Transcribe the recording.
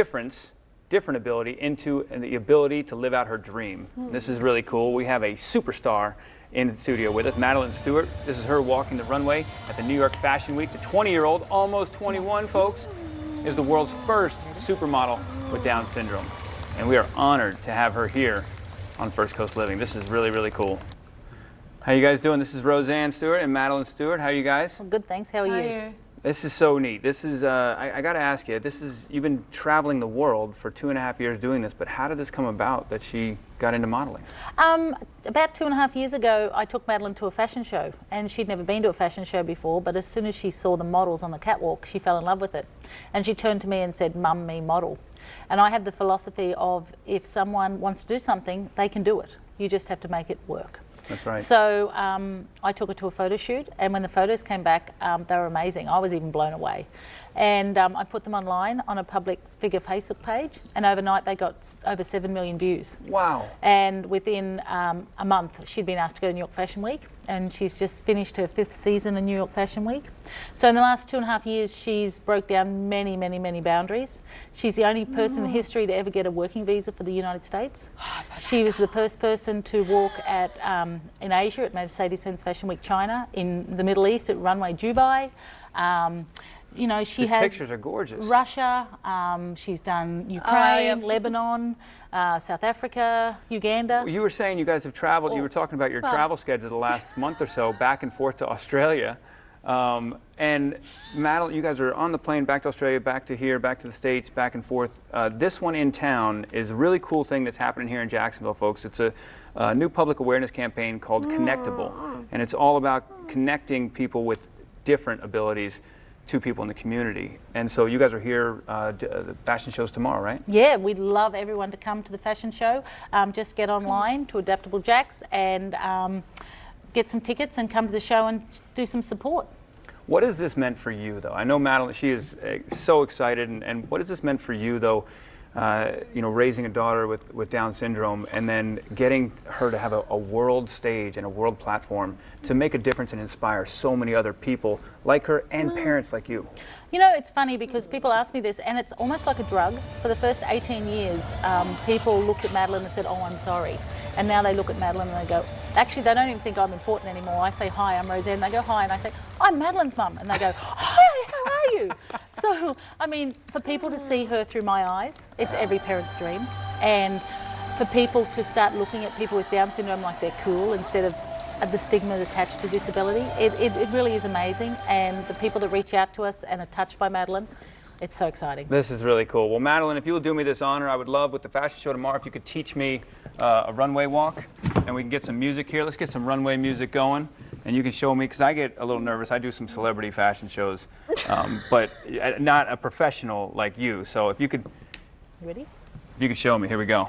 different ability into the ability to live out her dream. This is really cool. We have a superstar in the studio with us, Madeline Stuart. This is her walking the runway at the New York Fashion Week. The 20-year-old, almost 21, folks, is the world's first supermodel with Down syndrome. And we are honored to have her here on First Coast Living. This is really, really cool. How you guys doing? This is Roseanne Stewart and Madeline Stewart. How are you guys? Well, good, thanks. How are you? This is so neat. This is, I got to ask you, you've been traveling the world for 2.5 years doing this, but how did this come about that she got into modeling? About 2.5 years ago, I took Madeline to a fashion show, and she'd never been to a fashion show before, but as soon as she saw the models on the catwalk, she fell in love with it. And she turned to me and said, "Mum, me model." And I have the philosophy of if someone wants to do something, they can do it. You just have to make it work. That's right. So I took her to a photo shoot, and when the photos came back, they were amazing. I was even blown away. And I put them online on a public figure Facebook page, and overnight they got over 7 million views. Wow. And within a month, she'd been asked to go to New York Fashion Week, and she's just finished her 5th season in New York Fashion Week. So in the last 2.5 years, she's broke down many, many, many boundaries. She's the only person in history to ever get a working visa for the United States. She was the first person to walk at in Asia at Mercedes-Benz Fashion Week China, in the Middle East at Runway Dubai. You know, she has pictures are gorgeous. Russia, she's done Ukraine, Lebanon, South Africa, Uganda. You were saying you guys have traveled, you were talking about your travel schedule the last month or so, back and forth to Australia. And Madeline, you guys are on the plane back to Australia, back to here, back to the States, back and forth. This one in town is a really cool thing that's happening here in Jacksonville, folks. It's a new public awareness campaign called Connectable. And it's all about connecting people with different abilities to people in the community. And so you guys are here, the fashion show's tomorrow, right? Yeah, we'd love everyone to come to the fashion show. Just get online to Adaptable Jacks and get some tickets and come to the show and do some support. What has this meant for you, though? I know Madeline, she is so excited, and what has this meant for you, though, you know, raising a daughter with Down syndrome and then getting her to have a world stage and a world platform to make a difference and inspire so many other people like her and parents like you? You know, it's funny because people ask me this, and it's almost like a drug. For the first 18 years, people looked at Madeline and said, "Oh, I'm sorry." And now they look at Madeline and they go, actually, they don't even think I'm important anymore. I say, "Hi, I'm Roseanne." And they go, "Hi." And I say, "I'm Madeline's mum." And they go, "Hi, how are you?" So, I mean, for people to see her through my eyes, it's every parent's dream. And for people to start looking at people with Down syndrome like they're cool instead of the stigma attached to disability, it really is amazing. And the people that reach out to us and are touched by Madeline, it's so exciting. This is really cool. Well, Madeline, if you will do me this honor, I would love with the fashion show tomorrow if you could teach me a runway walk, and we can get some music here. Let's get some runway music going, and you can show me, because I get a little nervous. I do some celebrity fashion shows, but not a professional like you. So if you could, Ready? if you could show me, here we go.